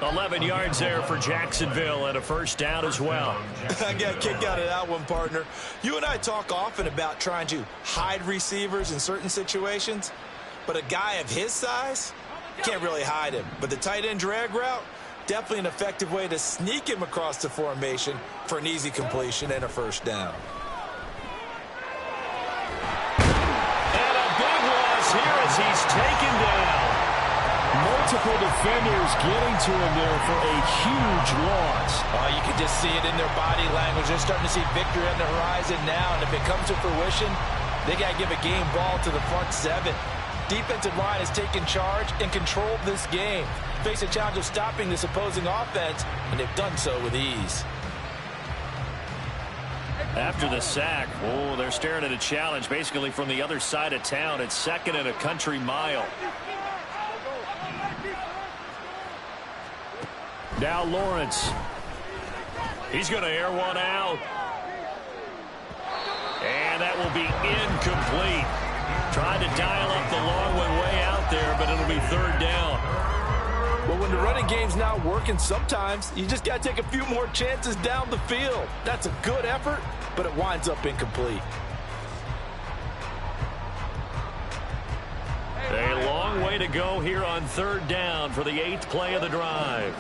11 yards there for Jacksonville and a first down as well. I got a kick out of that one, partner. You and I talk often about trying to hide receivers in certain situations, but a guy of his size can't really hide him. But the tight end drag route, definitely an effective way to sneak him across the formation for an easy completion and a first down. And a big loss here as he's taken down. Multiple defenders getting to him there for a huge loss. You can just see it in their body language. They're starting to see victory on the horizon now, and if it comes to fruition, they got to give a game ball to the front seven. Defensive line has taken charge and controlled this game. Face a challenge of stopping this opposing offense, and they've done so with ease. After the sack, they're staring at a challenge basically from the other side of town. It's second and a country mile. Now Lawrence. He's going to air one out. And that will be incomplete. Tried to dial up the long one way out there, but it'll be third down. Well, when the running game's not working, sometimes you just got to take a few more chances down the field. That's a good effort, but it winds up incomplete. A long way to go here on third down for the 8th play of the drive.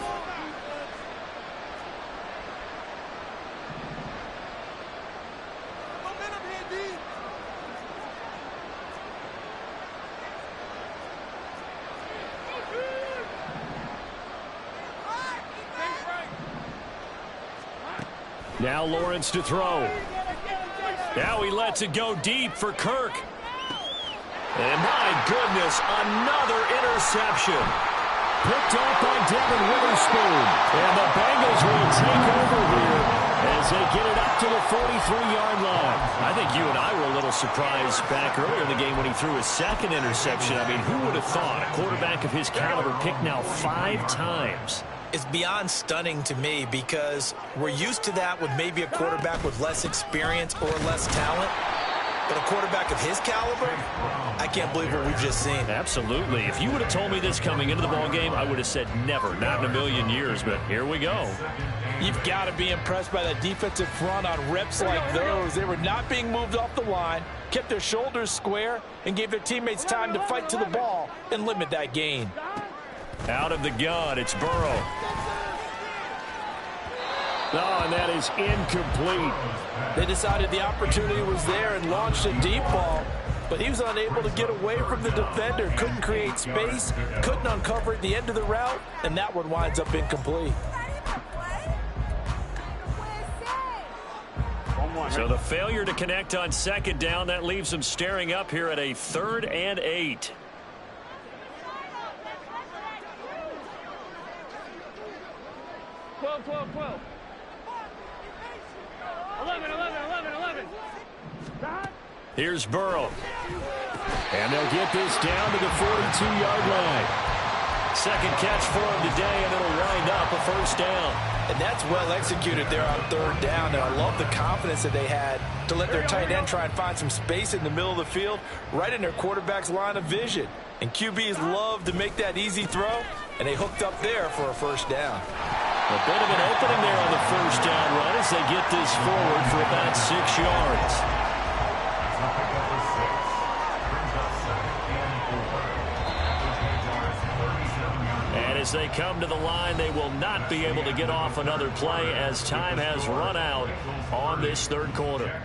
Now Lawrence to throw. Now he lets it go deep for Kirk. And my goodness, another interception. Picked off by Devin Witherspoon. And the Bengals will take over here as they get it up to the 43-yard line. I think you and I were a little surprised back earlier in the game when he threw his second interception. I mean, who would have thought a quarterback of his caliber picked now 5 times? It's beyond stunning to me because we're used to that with maybe a quarterback with less experience or less talent. But a quarterback of his caliber, I can't believe what we've just seen. Absolutely. If you would have told me this coming into the ballgame, I would have said never, not in a million years. But here we go. You've got to be impressed by that defensive front on reps like those. They were not being moved off the line, kept their shoulders square, and gave their teammates time to fight to the ball and limit that gain. Out of the gun, it's Burrow. Oh, and that is incomplete. They decided the opportunity was there and launched a deep ball, but he was unable to get away from the defender. Couldn't create space, couldn't uncover at the end of the route, and that one winds up incomplete. So the failure to connect on second down, that leaves them staring up here at a 3rd and 8. Here's Burrow. And they'll get this down to the 42-yard line. Second catch for him today, and it'll wind up a first down. And that's well executed there on third down. And I love the confidence that they had to let their tight end try and find some space in the middle of the field, right in their quarterback's line of vision. And QBs love to make that easy throw, and they hooked up there for a first down. A bit of an opening there on the first down run as they get this forward for about 6 yards. And as they come to the line, they will not be able to get off another play as time has run out on this third quarter.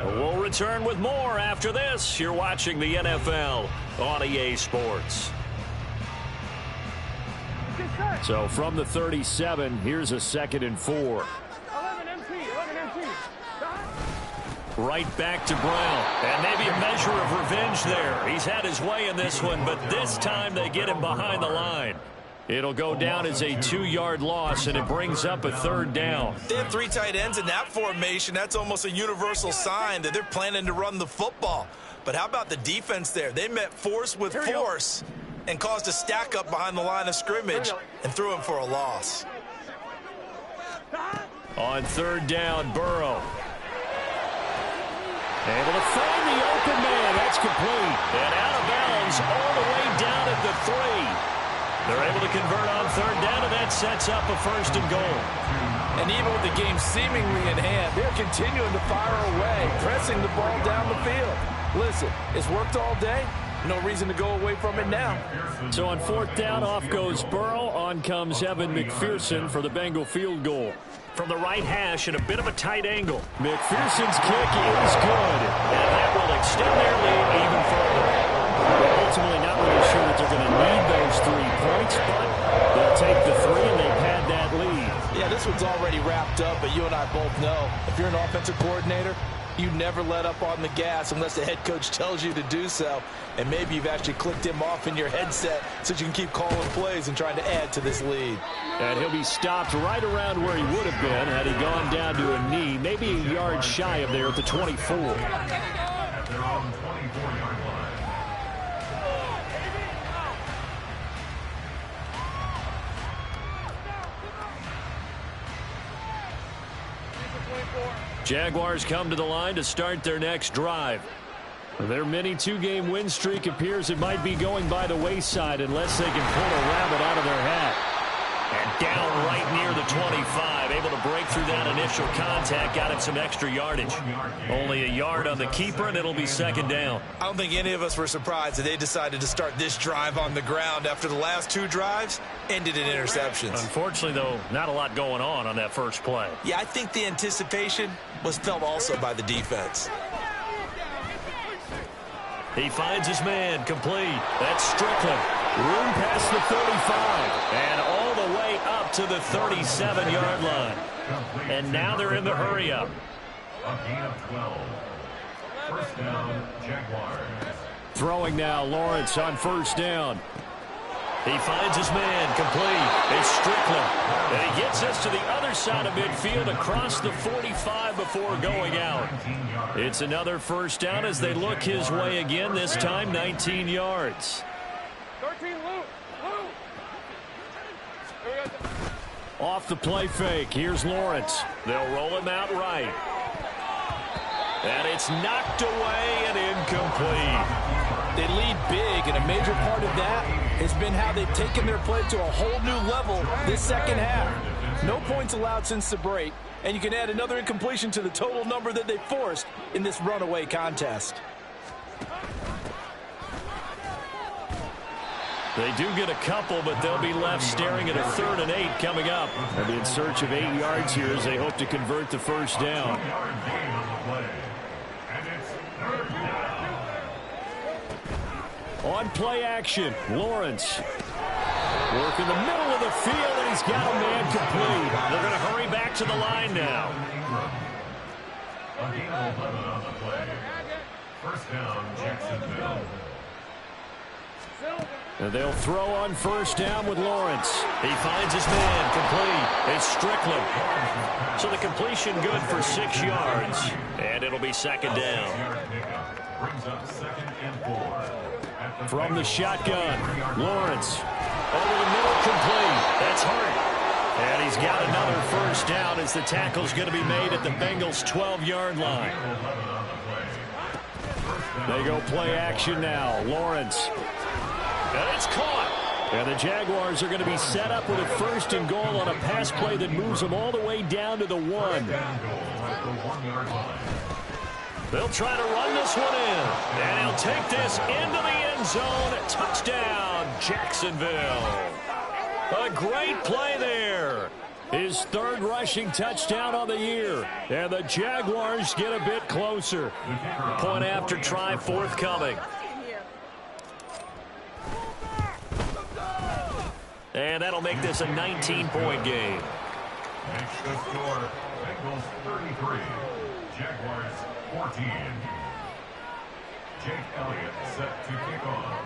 We'll return with more after this. You're watching the NFL on EA Sports. So from the 37, here's a 2nd and 4. Right back to Brown. And maybe a measure of revenge there. He's had his way in this one, but this time they get him behind the line. It'll go down as a 2-yard loss, and it brings up a 3rd down. They have 3 tight ends in that formation. That's almost a universal sign that they're planning to run the football. But how about the defense there? They met force with force and caused a stack up behind the line of scrimmage and threw him for a loss. On 3rd down, Burrow. Able to find the open man. That's complete. And out of bounds all the way down at the 3. They're able to convert on third down, and that sets up a 1st and goal. And even with the game seemingly in hand, they're continuing to fire away, pressing the ball down the field. Listen, it's worked all day. No reason to go away from it now. So on 4th down, off goes Burrow. On comes Evan McPherson for the Bengal field goal. From the right hash at a bit of a tight angle. McPherson's kick is good. And that will extend their lead even further. But ultimately not really sure that they're going to need those 3 points, but they'll take the 3 and they've had that lead. Yeah, this one's already wrapped up, but you and I both know if you're an offensive coordinator, you never let up on the gas unless the head coach tells you to do so. And maybe you've actually clicked him off in your headset so you can keep calling plays and trying to add to this lead. And he'll be stopped right around where he would have been had he gone down to a knee, maybe a yard shy of there at the 24. At their own 24-yard line. Jaguars come to the line to start their next drive. Their mini 2-game win streak appears it might be going by the wayside unless they can pull a rabbit out of their hat. And down right near the 25, able to break through that initial contact, got him some extra yardage. Only a yard on the keeper, and it'll be 2nd down. I don't think any of us were surprised that they decided to start this drive on the ground after the last 2 drives ended in interceptions. Unfortunately, though, not a lot going on that first play. Yeah, I think the anticipation was felt also by the defense. He finds his man, complete. That's Strickland. Room past the 35. And all the way up to the 37-yard line. And now they're in the hurry-up. A gain of 12. 1st down, Jaguars. Throwing now, Lawrence on 1st down. He finds his man, complete. It's Strickland. And he gets us to the other side of midfield across the 45 before going out. It's another 1st down as they look his way again, this time 19 yards. 13, Luke. Off the play fake, here's Lawrence. They'll roll him out right. And it's knocked away and incomplete. They lead big, and a major part of that has been how they've taken their play to a whole new level this 2nd half. No points allowed since the break, and you can add another incompletion to the total number that they forced in this runaway contest. They do get a couple, but they'll be left staring at a 3rd and 8 coming up. They'll be in search of 8 yards here as they hope to convert the 1st down. On play action, Lawrence. Work in the middle of the field, and he's got a man complete. They're going to hurry back to the line now. A gain of 11 on the play. 1st down, Jacksonville. And they'll throw on 1st down with Lawrence. He finds his man, complete. It's Strickland. So the completion good for 6 yards. And it'll be 2nd down. Brings up 2nd and 4. From the shotgun, Lawrence. Over the middle, complete. That's Hart. And he's got another 1st down as the tackle's going to be made at the Bengals' 12-yard line. They go play action now. Lawrence. And it's caught. And the Jaguars are going to be set up with a 1st and goal on a pass play that moves them all the way down to the 1. They'll try to run this one in. And he'll take this into the end zone. Touchdown, Jacksonville. A great play there. His 3rd rushing touchdown on the year. And the Jaguars get a bit closer. Point after try forthcoming. And that'll make this a 19-point game. Next to score, Bengals 33, Jaguars 14. Jake Elliott set to kick off.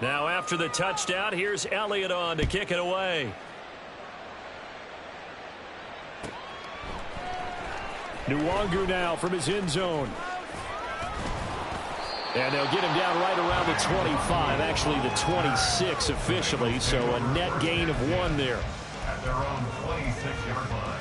Now after the touchdown, here's Elliott on to kick it away. Nwangu now from his end zone. And they'll get him down right around the 25, actually the 26 officially, so a net gain of 1 there. At their own 26-yard line.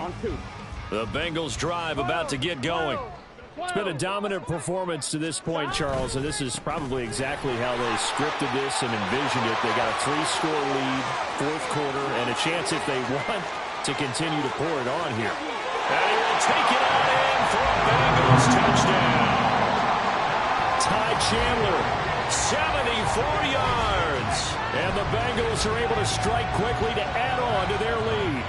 On 2. The Bengals drive about to get going. It's been a dominant performance to this point, Charles, and this is probably exactly how they scripted this and envisioned it. They got a 3-score lead, fourth quarter, and a chance if they want to continue to pour it on here. And he will take it on in for a Bengals touchdown. Ty Chandler, 74 yards. And the Bengals are able to strike quickly to add on to their lead.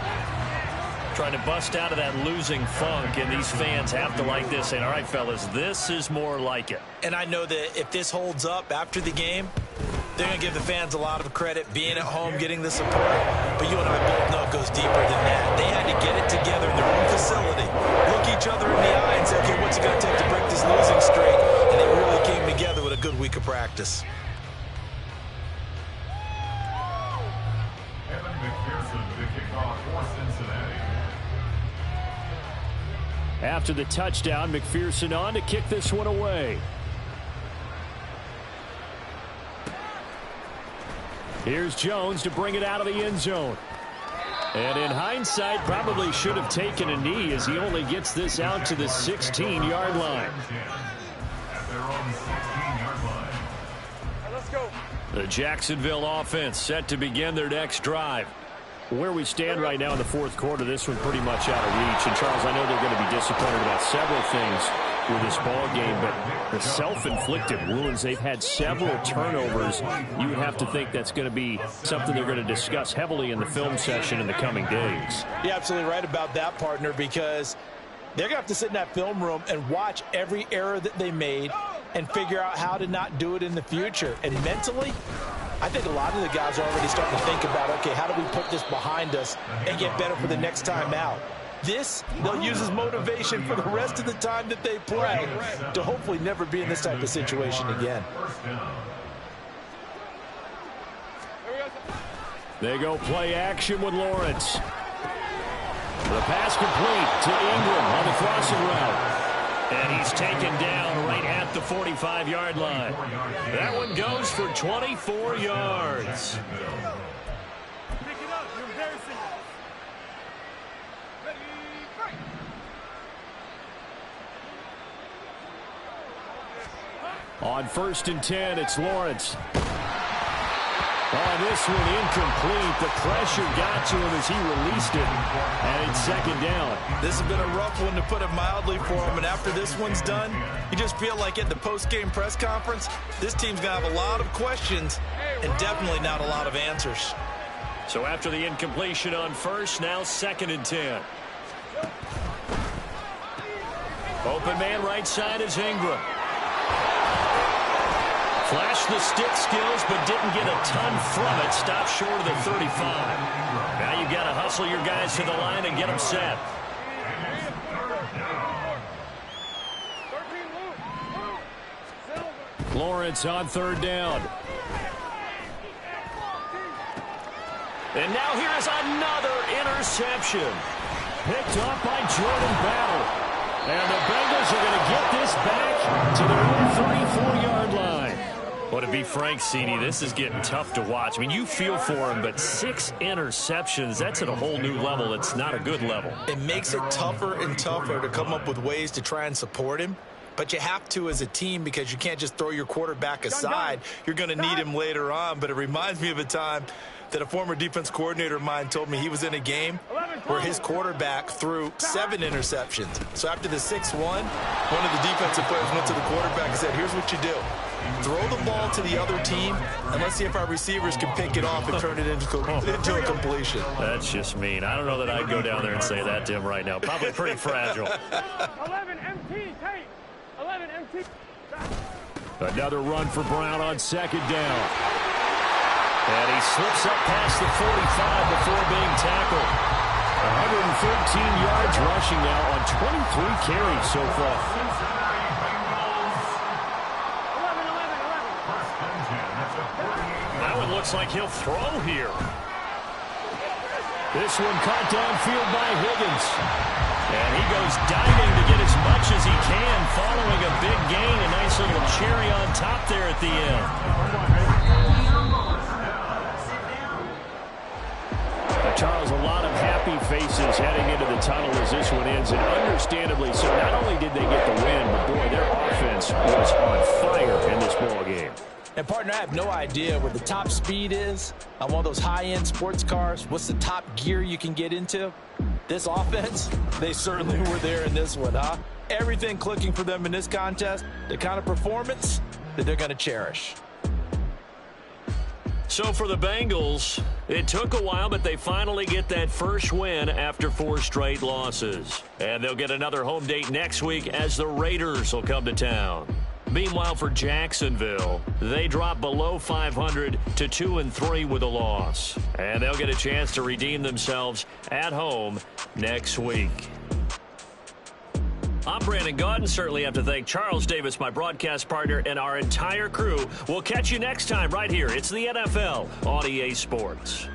Trying to bust out of that losing funk, and these fans have to like this. And all right, fellas, this is more like it. And I know that if this holds up after the game, they're going to give the fans a lot of credit, being at home, getting the support. But you and I both know it goes deeper than that. They had to get it together in their own facility, look each other in the eye and say, okay, what's it going to take to break this losing streak? And they really came together with a good week of practice. Evan McPherson with the kickoff for Cincinnati. After the touchdown, McPherson on to kick this one away. Here's Jones to bring it out of the end zone. And in hindsight, probably should have taken a knee as he only gets this out to the 16-yard line. At their own 16-yard line. Let's go. The Jacksonville offense set to begin their next drive. Where we stand right now in the fourth quarter, this one pretty much out of reach. And, Charles, I know they're going to be disappointed about several things with this ball game, but the self-inflicted wounds, they've had several turnovers. You would have to think that's going to be something they're going to discuss heavily in the film session in the coming days. You're absolutely right about that, partner, because they're going to have to sit in that film room and watch every error that they made and figure out how to not do it in the future. And mentally, I think a lot of the guys are already starting to think about, okay, how do we put this behind us and get better for the next time out? This, they'll use as motivation for the rest of the time that they play to hopefully never be in this type of situation again. They go play action with Lawrence. The pass complete to Ingram on the crossing route. And he's taken down right at the 45-yard line. That one goes for 24 yards. Pick it up. You're embarrassing us. Ready, break. On 1st and 10, it's Lawrence. Oh, this one incomplete. The pressure got to him as he released it. And it's 2nd down. This has been a rough one, to put it mildly, for him. And after this one's done, you just feel like at the post-game press conference, this team's going to have a lot of questions and definitely not a lot of answers. So after the incompletion on 1st, now 2nd and 10. Open man right side is Ingram. Flashed the stick skills, but didn't get a ton from it. Stopped short of the 35. Now you've got to hustle your guys to the line and get them set. Lawrence on 3rd down. And now here is another interception. Picked up by Jordan Battle. And the Bengals are going to get this back to their own 34-yard line. Well, to be frank, Cini, this is getting tough to watch. I mean, you feel for him, but 6 interceptions, that's at a whole new level. It's not a good level. It makes it tougher and tougher to come up with ways to try and support him. But you have to as a team, because you can't just throw your quarterback aside. You're going to need him later on. But it reminds me of a time that a former defense coordinator of mine told me he was in a game where his quarterback threw 7 interceptions. So after the 6-1, one of the defensive players went to the quarterback and said, here's what you do. Throw the ball to the other team, and let's see if our receivers can pick it off and turn it into a completion. That's just mean. I don't know that I'd go down there and say that to him right now. Probably pretty fragile. 11 MT, tape. 11 MT. Another run for Brown on 2nd down. And he slips up past the 45 before being tackled. 113 yards rushing now on 23 carries so far. That one looks like he'll throw here. This one caught downfield by Higgins. And he goes diving to get as much as he can following a big gain. A nice little cherry on top there at the end. A Charles, a lot of happy faces heading into the tunnel as this one ends, and understandably so. Not only did they get the win, but boy, their offense was on fire in this ball game. And, partner, I have no idea what the top speed is on one of those high-end sports cars. What's the top gear you can get into? This offense, they certainly were there in this one, huh? Everything clicking for them in this contest, the kind of performance that they're going to cherish. So for the Bengals, it took a while, but they finally get that first win after 4 straight losses. And they'll get another home date next week as the Raiders will come to town. Meanwhile, for Jacksonville, they drop below 500 to 2-3 with a loss. And they'll get a chance to redeem themselves at home next week. I'm Brandon Gaudin. Certainly have to thank Charles Davis, my broadcast partner, and our entire crew. We'll catch you next time right here. It's the NFL on EA Sports.